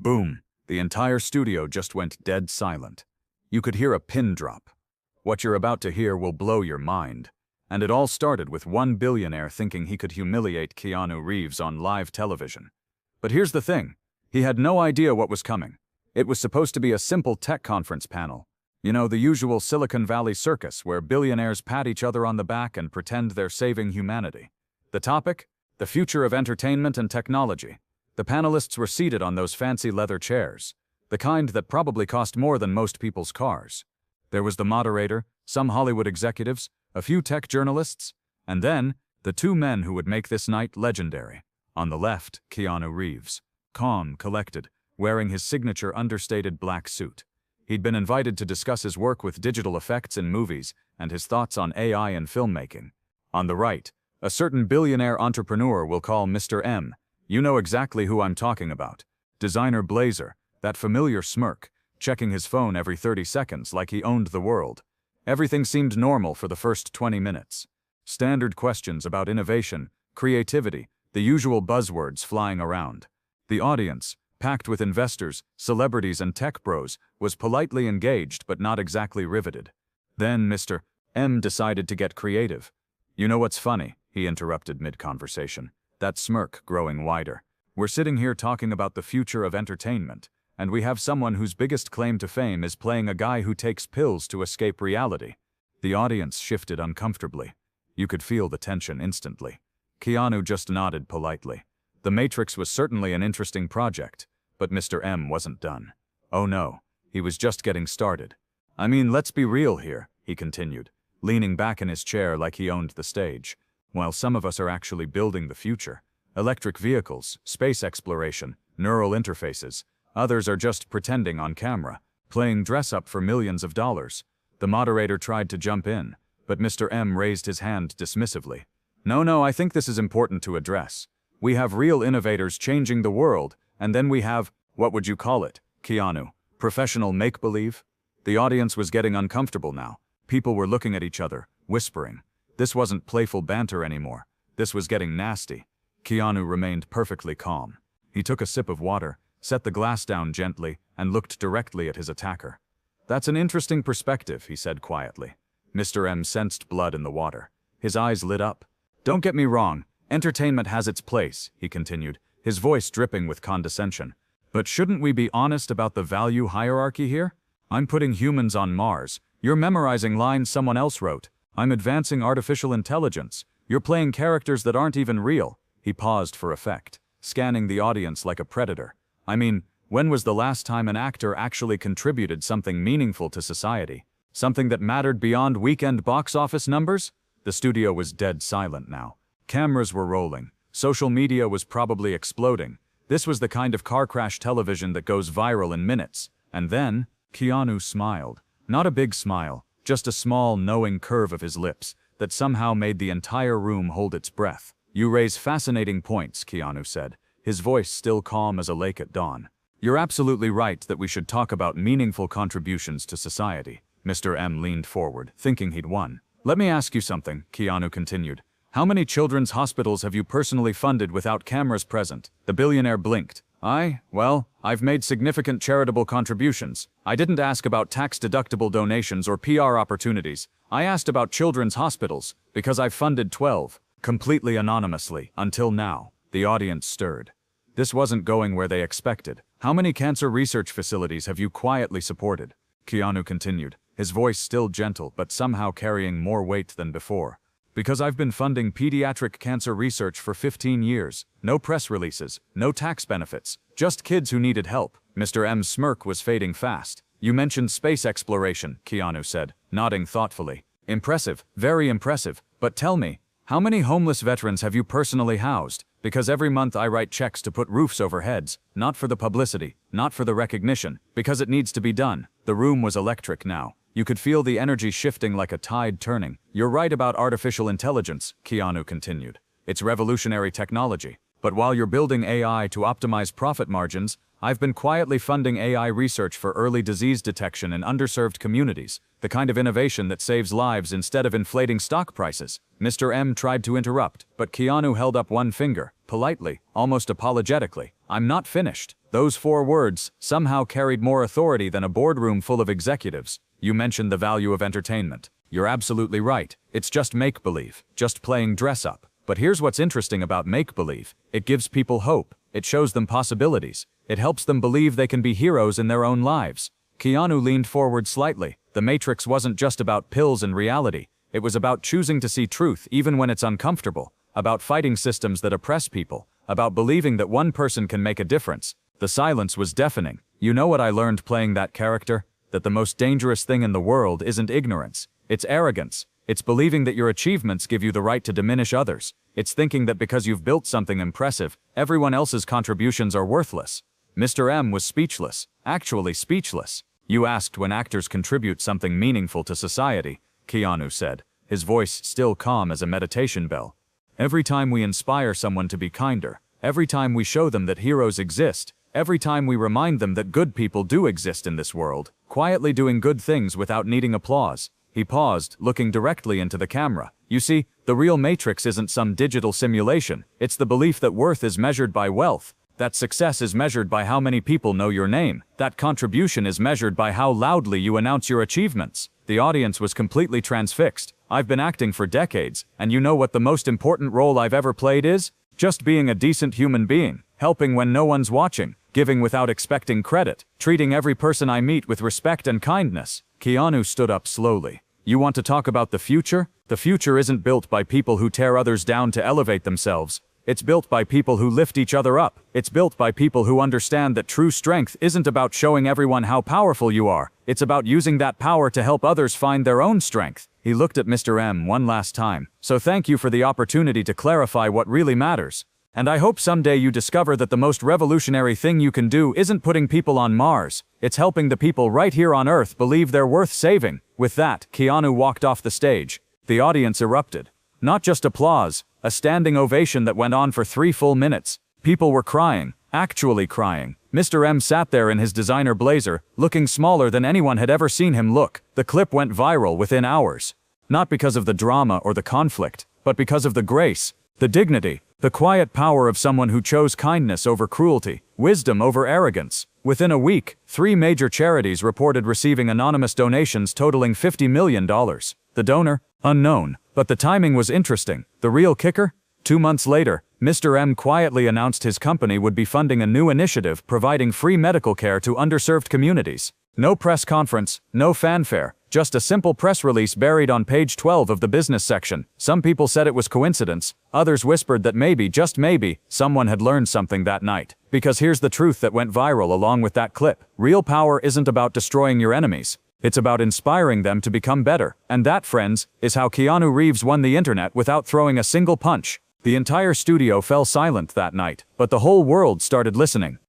Boom! The entire studio just went dead silent. You could hear a pin drop. What you're about to hear will blow your mind. And it all started with one billionaire thinking he could humiliate Keanu Reeves on live television. But here's the thing. He had no idea what was coming. It was supposed to be a simple tech conference panel. You know, the usual Silicon Valley circus where billionaires pat each other on the back and pretend they're saving humanity. The topic? The future of entertainment and technology. The panelists were seated on those fancy leather chairs, the kind that probably cost more than most people's cars. There was the moderator, some Hollywood executives, a few tech journalists, and then the two men who would make this night legendary. On the left, Keanu Reeves, calm, collected, wearing his signature understated black suit. He'd been invited to discuss his work with digital effects in movies and his thoughts on AI and filmmaking. On the right, a certain billionaire entrepreneur we'll call Mr. M. You know exactly who I'm talking about. Designer blazer, that familiar smirk, checking his phone every 30 seconds like he owned the world. Everything seemed normal for the first 20 minutes. Standard questions about innovation, creativity, the usual buzzwords flying around. The audience, packed with investors, celebrities and tech bros, was politely engaged but not exactly riveted. Then Mr. M decided to get creative. You know what's funny? He interrupted mid-conversation, that smirk growing wider. We're sitting here talking about the future of entertainment, and we have someone whose biggest claim to fame is playing a guy who takes pills to escape reality. The audience shifted uncomfortably. You could feel the tension instantly. Keanu just nodded politely. The Matrix was certainly an interesting project, but Mr. M wasn't done. Oh no, he was just getting started. I mean, let's be real here, he continued, leaning back in his chair like he owned the stage. While some of us are actually building the future, electric vehicles, space exploration, neural interfaces, others are just pretending on camera, playing dress-up for millions of dollars. The moderator tried to jump in, but Mr. M raised his hand dismissively. No, I think this is important to address. We have real innovators changing the world, and then we have, what would you call it, Keanu, professional make-believe? The audience was getting uncomfortable now. People were looking at each other, whispering. This wasn't playful banter anymore. This was getting nasty. Keanu remained perfectly calm. He took a sip of water, set the glass down gently, and looked directly at his attacker. That's an interesting perspective, he said quietly. Mr. M sensed blood in the water. His eyes lit up. Don't get me wrong, entertainment has its place, he continued, his voice dripping with condescension. But shouldn't we be honest about the value hierarchy here? I'm putting humans on Mars. You're memorizing lines someone else wrote. I'm advancing artificial intelligence. You're playing characters that aren't even real. He paused for effect, scanning the audience like a predator. I mean, when was the last time an actor actually contributed something meaningful to society? Something that mattered beyond weekend box office numbers? The studio was dead silent now. Cameras were rolling. Social media was probably exploding. This was the kind of car crash television that goes viral in minutes. And then, Keanu smiled. Not a big smile, just a small, knowing curve of his lips that somehow made the entire room hold its breath. You raise fascinating points, Keanu said, his voice still calm as a lake at dawn. You're absolutely right that we should talk about meaningful contributions to society. Mr. M leaned forward, thinking he'd won. Let me ask you something, Keanu continued. How many children's hospitals have you personally funded without cameras present? The billionaire blinked. Well, I've made significant charitable contributions. I didn't ask about tax-deductible donations or PR opportunities. I asked about children's hospitals, because I've funded 12, completely anonymously, until now. The audience stirred. This wasn't going where they expected. How many cancer research facilities have you quietly supported? Keanu continued, his voice still gentle but somehow carrying more weight than before. Because I've been funding pediatric cancer research for 15 years. No press releases, no tax benefits, just kids who needed help. Mr. M's smirk was fading fast. You mentioned space exploration, Keanu said, nodding thoughtfully. Impressive, very impressive. But tell me, how many homeless veterans have you personally housed? Because every month I write checks to put roofs over heads, not for the publicity, not for the recognition, because it needs to be done. The room was electric now. You could feel the energy shifting like a tide turning. You're right about artificial intelligence, Keanu continued. It's revolutionary technology. But while you're building AI to optimize profit margins, I've been quietly funding AI research for early disease detection in underserved communities, the kind of innovation that saves lives instead of inflating stock prices. Mr. M tried to interrupt, but Keanu held up one finger, politely, almost apologetically. I'm not finished. Those 4 words somehow carried more authority than a boardroom full of executives. You mentioned the value of entertainment. You're absolutely right. It's just make-believe, just playing dress-up. But here's what's interesting about make-believe. It gives people hope. It shows them possibilities. It helps them believe they can be heroes in their own lives. Keanu leaned forward slightly. The Matrix wasn't just about pills and reality. It was about choosing to see truth even when it's uncomfortable, about fighting systems that oppress people, about believing that one person can make a difference. The silence was deafening. You know what I learned playing that character? That the most dangerous thing in the world isn't ignorance. It's arrogance. It's believing that your achievements give you the right to diminish others. It's thinking that because you've built something impressive, everyone else's contributions are worthless. Mr. M was speechless, actually speechless. You asked when actors contribute something meaningful to society, Keanu said, his voice still calm as a meditation bell. Every time we inspire someone to be kinder, every time we show them that heroes exist, every time we remind them that good people do exist in this world, quietly doing good things without needing applause. He paused, looking directly into the camera. You see, the real Matrix isn't some digital simulation. It's the belief that worth is measured by wealth, that success is measured by how many people know your name, that contribution is measured by how loudly you announce your achievements. The audience was completely transfixed. I've been acting for decades, and you know what the most important role I've ever played is? Just being a decent human being, helping when no one's watching, giving without expecting credit, treating every person I meet with respect and kindness. Keanu stood up slowly. You want to talk about the future? The future isn't built by people who tear others down to elevate themselves. It's built by people who lift each other up. It's built by people who understand that true strength isn't about showing everyone how powerful you are. It's about using that power to help others find their own strength. He looked at Mr. M one last time. So thank you for the opportunity to clarify what really matters. And I hope someday you discover that the most revolutionary thing you can do isn't putting people on Mars. It's helping the people right here on Earth believe they're worth saving. With that, Keanu walked off the stage. The audience erupted. Not just applause, a standing ovation that went on for 3 full minutes. People were crying, actually crying. Mr. M sat there in his designer blazer, looking smaller than anyone had ever seen him look. The clip went viral within hours. Not because of the drama or the conflict, but because of the grace, the dignity, the quiet power of someone who chose kindness over cruelty, wisdom over arrogance. Within a week, 3 major charities reported receiving anonymous donations totaling $50 million. The donor? Unknown. But the timing was interesting. The real kicker? 2 months later, Mr. M quietly announced his company would be funding a new initiative providing free medical care to underserved communities. No press conference, no fanfare, just a simple press release buried on page 12 of the business section. Some people said it was coincidence. Others whispered that maybe, just maybe, someone had learned something that night. Because here's the truth that went viral along with that clip. Real power isn't about destroying your enemies. It's about inspiring them to become better. And that, friends, is how Keanu Reeves won the internet without throwing a single punch. The entire studio fell silent that night, but the whole world started listening.